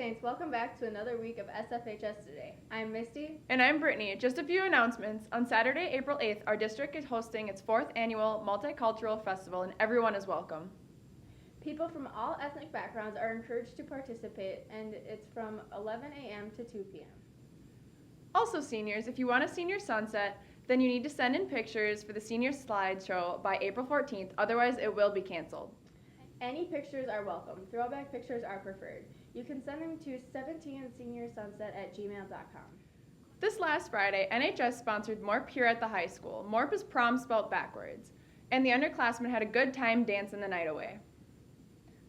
Saints, welcome back to another week of SFHS Today. I'm Misty. And I'm Brittany. Just a few announcements. On Saturday, April 8th, our district is hosting its 4th annual Multicultural Festival, and everyone is welcome. People from all ethnic backgrounds are encouraged to participate, and it's from 11 a.m. to 2 p.m. Also, seniors, if you want a senior sunset, then you need to send in pictures for the senior slideshow by April 14th, otherwise it will be canceled. Any pictures are welcome. Throwback pictures are preferred. You can send them to 17seniorsunset@gmail.com. This last Friday, NHS sponsored MORP here at the high school. MORP is prom spelled backwards. And the underclassmen had a good time dancing the night away.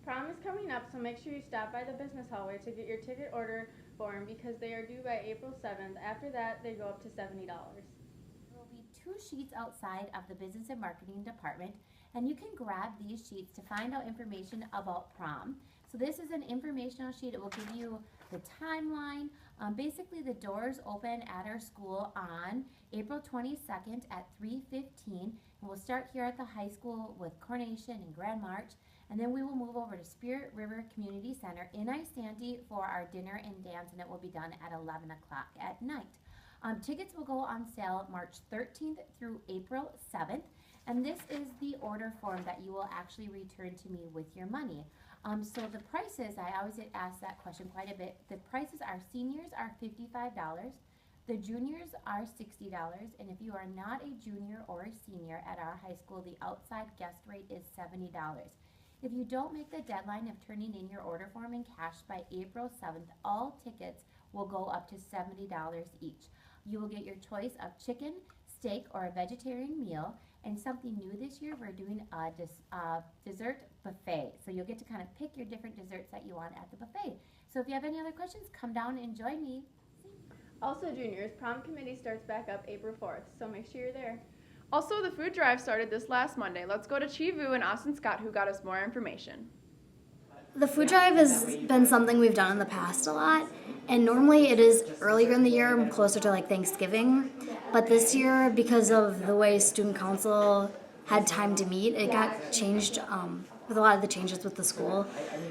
Prom is coming up, so make sure you stop by the business hallway to get your ticket order form because they are due by April 7th. After that, they go up to $70. There will be 2 sheets outside of the Business and Marketing Department, and you can grab these sheets to find out information about prom. So this is an informational sheet. It will give you the timeline. Basically, the doors open at our school on April 22nd at 3:15, and we'll start here at the high school with Coronation and Grand March, and then we will move over to Spirit River Community Center in Isanti for our dinner and dance, and it will be done at 11 o'clock at night. Tickets will go on sale March 13th through April 7th, and this is the order form that you will actually return to me with your money. So the prices, I always get asked that question quite a bit. The prices are seniors are $55, the juniors are $60, and if you are not a junior or a senior at our high school, the outside guest rate is $70. If you don't make the deadline of turning in your order form in cash by April 7th, all tickets will go up to $70 each. You will get your choice of chicken, steak, or a vegetarian meal. And something new this year, we're doing a dessert buffet. So you'll get to kind of pick your different desserts that you want at the buffet. So if you have any other questions, come down and join me. Also, juniors, prom committee starts back up April 4th, so make sure you're there. Also, the food drive started this last Monday. Let's go to Chi Vu and Austin Scott, who got us more information. The food drive has been something we've done in the past a lot, and normally it is earlier in the year, closer to like Thanksgiving. But this year, because of the way student council had time to meet, it got changed with a lot of the changes with the school.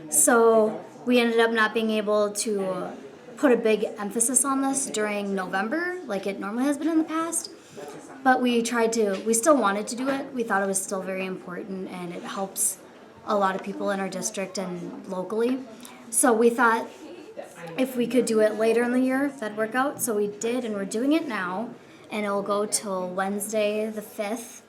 So we ended up not being able to put a big emphasis on this during November, like it normally has been in the past. But we still wanted to do it. We thought it was still very important, and it helps a lot of people in our district and locally. So we thought if we could do it later in the year, that'd work out. So we did, and we're doing it now. And it'll go till Wednesday the 5th.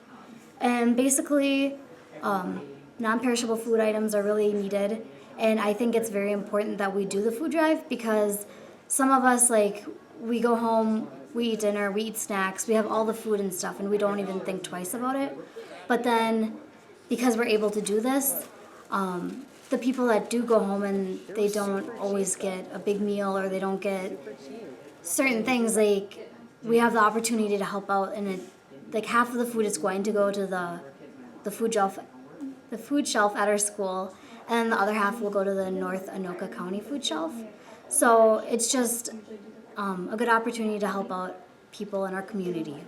And basically, non-perishable food items are really needed. And I think it's very important that we do the food drive because some of us, like, we go home, we eat dinner, we eat snacks, we have all the food and stuff, and we don't even think twice about it. But then, because we're able to do this, the people that do go home and they don't always get a big meal or they don't get certain things, like, we have the opportunity to help out, and like half of the food is going to go to the food shelf at our school, and the other half will go to the North Anoka County food shelf. So it's just a good opportunity to help out people in our community.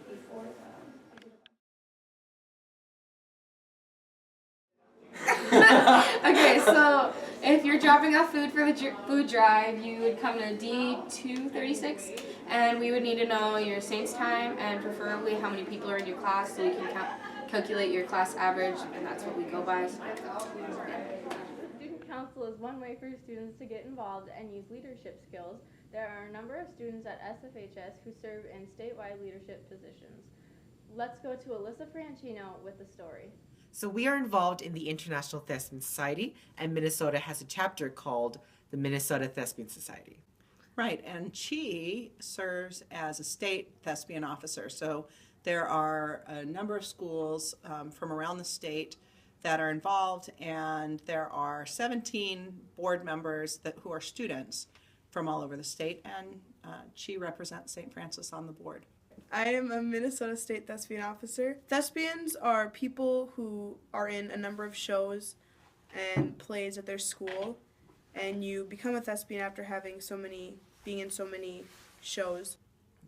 Okay, so if you're dropping off food for the food drive, you would come to D236, and we would need to know your Saints time and preferably how many people are in your class so we can calculate your class average, and that's what we go by. Student council is one way for students to get involved and use leadership skills. There are a number of students at SFHS who serve in statewide leadership positions. Let's go to Alyssa Franchino with the story. So we are involved in the International Thespian Society, and Minnesota has a chapter called the Minnesota Thespian Society. Right, and Chi serves as a state thespian officer. So there are a number of schools from around the state that are involved, and there are 17 board members who are students from all over the state, and Chi represents St. Francis on the board. I am a Minnesota State Thespian officer. Thespians are people who are in a number of shows and plays at their school, and you become a thespian after being in so many shows.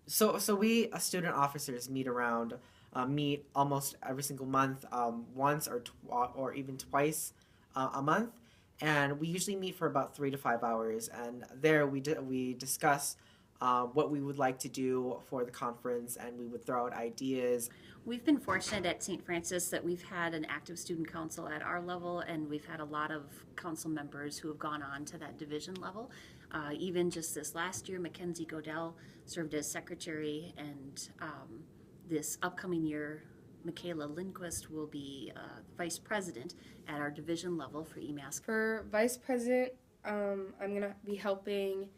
So we student officers meet almost every single month, once or even twice a month, and we usually meet for about 3 to 5 hours. And there we discuss what we would like to do for the conference, and we would throw out ideas. We've been fortunate at St. Francis that we've had an active student council at our level, and we've had a lot of council members who have gone on to that division level. Even just this last year, Mackenzie Godell served as secretary, and this upcoming year, Michaela Lindquist will be vice president at our division level for EMAS. For vice president, I'm going to be helping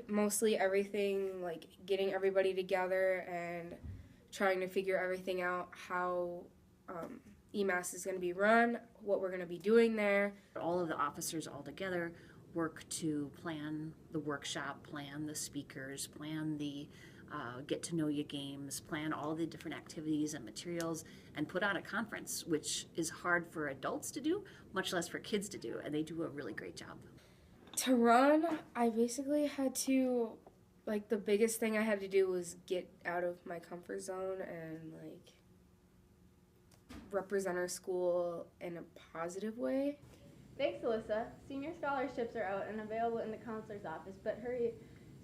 mostly everything, like getting everybody together and trying to figure everything out, how EMAS is going to be run, what we're going to be doing there. All of the officers all together work to plan the workshop, plan the speakers, plan the get to know you games, plan all the different activities and materials, and put on a conference, which is hard for adults to do, much less for kids to do, and they do a really great job. To run, I basically had to, like, the biggest thing I had to do was get out of my comfort zone and, like, represent our school in a positive way. Thanks, Alyssa. Senior scholarships are out and available in the counselor's office, but hurry,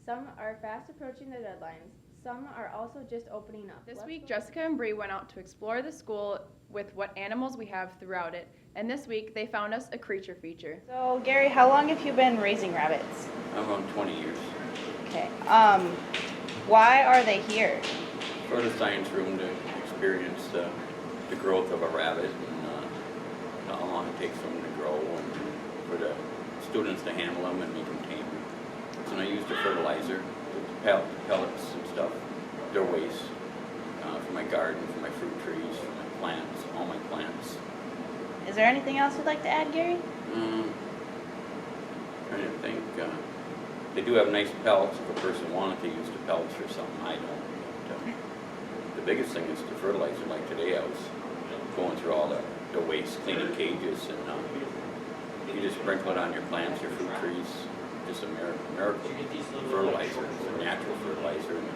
some are fast approaching their deadlines. Some are also just opening up. This week, Jessica and Bree went out to explore the school with what animals we have throughout it, and this week they found us a creature feature. So, Gary, how long have you been raising rabbits? Around 20 years. Okay. Why are they here? For the science room to experience the growth of a rabbit and how long it takes them to grow, and for the students to handle them and make them tame. And I use the fertilizer, the pellets and stuff, their waste, for my garden, for my fruit trees, for my plants, all my plants. Is there anything else you'd like to add, Gary? Trying to think. They do have nice pellets if a person wanted to use the pellets for something. I don't. But, the biggest thing is the fertilizer. Like today, I was going through all the waste, cleaning cages, and you just sprinkle it on your plants, your fruit trees. Just a miracle fertilizer. It's a natural fertilizer. And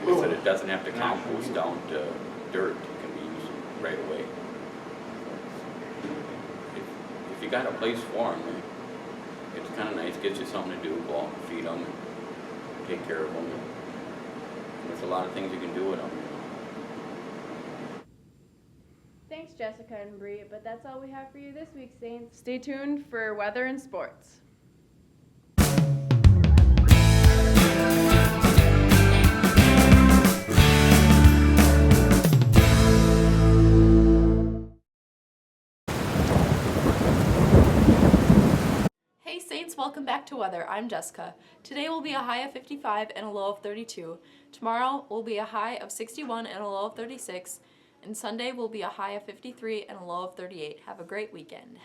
like I said, it doesn't have to compost down to dirt. It can be used right away. If you got a place for them, it's kind of nice. Gets you something to do. Go out and feed them and take care of them. And there's a lot of things you can do with them. Thanks, Jessica and Bree, but that's all we have for you this week, Saints. Stay tuned for weather and sports. Hey Saints, welcome back to weather. I'm Jessica. Today will be a high of 55 and a low of 32. Tomorrow will be a high of 61 and a low of 36. And Sunday will be a high of 53 and a low of 38. Have a great weekend.